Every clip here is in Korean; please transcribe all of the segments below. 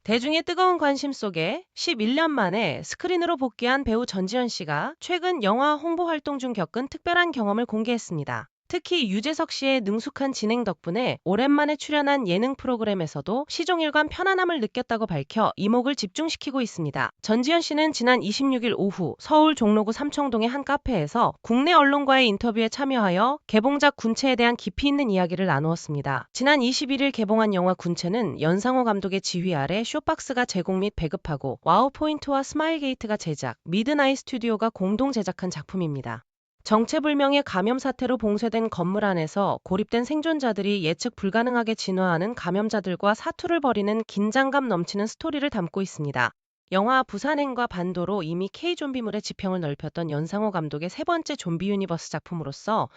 대중의 뜨거운 관심 속에 11년 만에 스크린으로 복귀한 배우 전지현 씨가 최근 영화 홍보 활동 중 겪은 특별한 경험을 공개했습니다. 특히 유재석 씨의 능숙한 진행 덕분에 오랜만에 출연한 예능 프로그램에서도 시종일관 편안함을 느꼈다고 밝혀 이목을 집중시키고 있습니다. 전지현 씨는 지난 26일 오후 서울 종로구 삼청동의 한 카페에서 국내 언론과의 인터뷰에 참여하여 개봉작 군체에 대한 깊이 있는 이야기를 나누었습니다. 지난 21일 개봉한 영화 군체는 연상호 감독의 지휘 아래 쇼박스가 제공 및 배급하고 와우포인트와 스마일게이트가 제작, 미드나잇 스튜디오가 공동 제작한 작품입니다. 정체불명의 감염 사태로 봉쇄된 건물 안에서 고립된 생존자들이 예측 불가능하게 진화하는 감염자들과 사투를 벌이는 긴장감 넘치는 스토리를 담고 있습니다. 영화 부산행과 반도로 이미 K-좀비물의 지평을 넓혔던 연상호 감독의 세 번째 좀비 유니버스 작품으로서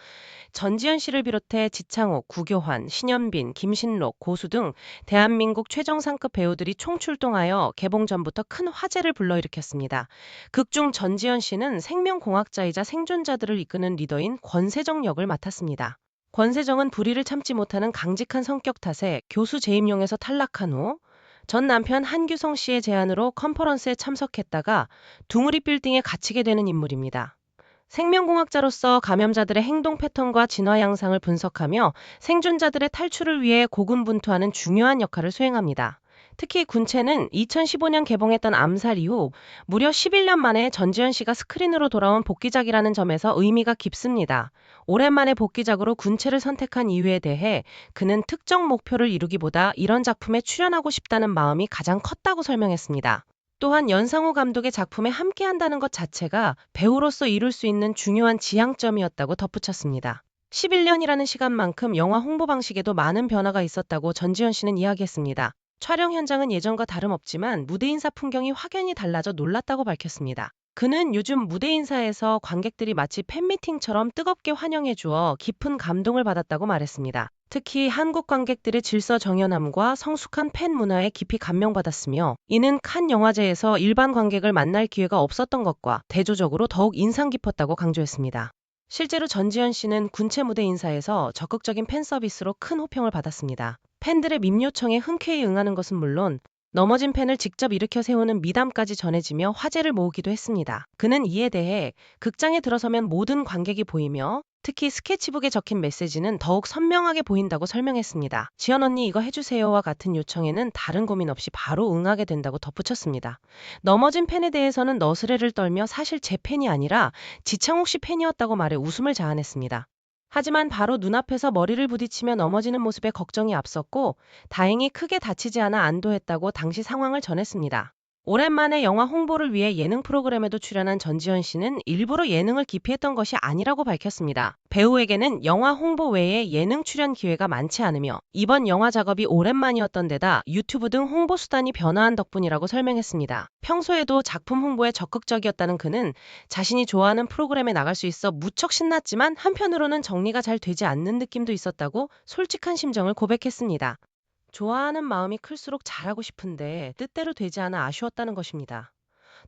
전지현 씨를 비롯해 지창욱, 구교환, 신현빈, 김신록, 고수 등 대한민국 최정상급 배우들이 총출동하여 개봉 전부터 큰 화제를 불러일으켰습니다. 극중 전지현 씨는 생명공학자이자 생존자들을 이끄는 리더인 권세정 역을 맡았습니다. 권세정은 불의를 참지 못하는 강직한 성격 탓에 교수 재임용에서 탈락한 후 전 남편 한규성 씨의 제안으로 컨퍼런스에 참석했다가 둥우리 빌딩에 갇히게 되는 인물입니다. 생명공학자로서 감염자들의 행동 패턴과 진화 양상을 분석하며 생존자들의 탈출을 위해 고군분투하는 중요한 역할을 수행합니다. 특히 군체는 2015년 개봉했던 암살 이후 무려 11년 만에 전지현 씨가 스크린으로 돌아온 복귀작이라는 점에서 의미가 깊습니다. 오랜만에 복귀작으로 군체를 선택한 이유에 대해 그는 특정 목표를 이루기보다 이런 작품에 출연하고 싶다는 마음이 가장 컸다고 설명했습니다. 또한 연상호 감독의 작품에 함께한다는 것 자체가 배우로서 이룰 수 있는 중요한 지향점이었다고 덧붙였습니다. 11년이라는 시간만큼 영화 홍보 방식에도 많은 변화가 있었다고 전지현 씨는 이야기했습니다. 촬영 현장은 예전과 다름없지만 무대 인사 풍경이 확연히 달라져 놀랐다고 밝혔습니다. 그는 요즘 무대 인사에서 관객들이 마치 팬미팅처럼 뜨겁게 환영해 주어 깊은 감동을 받았다고 말했습니다. 특히 한국 관객들의 질서정연함과 성숙한 팬 문화에 깊이 감명받았으며 이는 칸 영화제에서 일반 관객을 만날 기회가 없었던 것과 대조적으로 더욱 인상 깊었다고 강조했습니다. 실제로 전지현 씨는 군체 무대 인사에서 적극적인 팬 서비스로 큰 호평을 받았습니다. 팬들의 밈 요청에 흔쾌히 응하는 것은 물론 넘어진 팬을 직접 일으켜 세우는 미담까지 전해지며 화제를 모으기도 했습니다. 그는 이에 대해 극장에 들어서면 모든 관객이 보이며 특히 스케치북에 적힌 메시지는 더욱 선명하게 보인다고 설명했습니다. 지연 언니 이거 해주세요와 같은 요청에는 다른 고민 없이 바로 응하게 된다고 덧붙였습니다. 넘어진 팬에 대해서는 너스레를 떨며 사실 제 팬이 아니라 지창욱 씨 팬이었다고 말해 웃음을 자아냈습니다. 하지만 바로 눈앞에서 머리를 부딪히며 넘어지는 모습에 걱정이 앞섰고 다행히 크게 다치지 않아 안도했다고 당시 상황을 전했습니다. 오랜만에 영화 홍보를 위해 예능 프로그램에도 출연한 전지현 씨는 일부러 예능을 기피했던 것이 아니라고 밝혔습니다. 배우에게는 영화 홍보 외에 예능 출연 기회가 많지 않으며 이번 영화 작업이 오랜만이었던 데다 유튜브 등 홍보 수단이 변화한 덕분이라고 설명했습니다. 평소에도 작품 홍보에 적극적이었다는 그는 자신이 좋아하는 프로그램에 나갈 수 있어 무척 신났지만 한편으로는 정리가 잘 되지 않는 느낌도 있었다고 솔직한 심정을 고백했습니다. 좋아하는 마음이 클수록 잘하고 싶은데 뜻대로 되지 않아 아쉬웠다는 것입니다.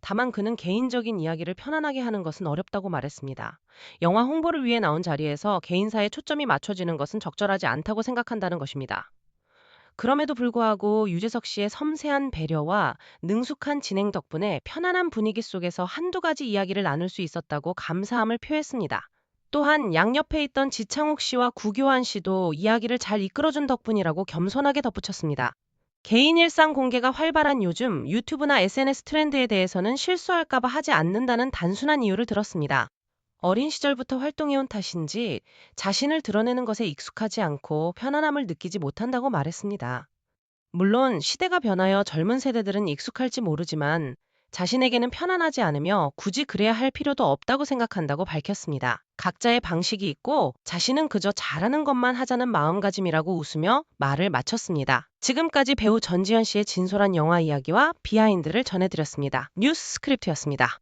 다만 그는 개인적인 이야기를 편안하게 하는 것은 어렵다고 말했습니다. 영화 홍보를 위해 나온 자리에서 개인사에 초점이 맞춰지는 것은 적절하지 않다고 생각한다는 것입니다. 그럼에도 불구하고 유재석 씨의 섬세한 배려와 능숙한 진행 덕분에 편안한 분위기 속에서 한두 가지 이야기를 나눌 수 있었다고 감사함을 표했습니다. 또한 양옆에 있던 지창욱 씨와 구교환 씨도 이야기를 잘 이끌어준 덕분이라고 겸손하게 덧붙였습니다. 개인 일상 공개가 활발한 요즘 유튜브나 SNS 트렌드에 대해서는 실수할까봐 하지 않는다는 단순한 이유를 들었습니다. 어린 시절부터 활동해온 탓인지 자신을 드러내는 것에 익숙하지 않고 편안함을 느끼지 못한다고 말했습니다. 물론 시대가 변하여 젊은 세대들은 익숙할지 모르지만 자신에게는 편안하지 않으며 굳이 그래야 할 필요도 없다고 생각한다고 밝혔습니다. 각자의 방식이 있고 자신은 그저 잘하는 것만 하자는 마음가짐이라고 웃으며 말을 마쳤습니다. 지금까지 배우 전지현 씨의 진솔한 영화 이야기와 비하인드를 전해드렸습니다. 뉴스 스크립트였습니다.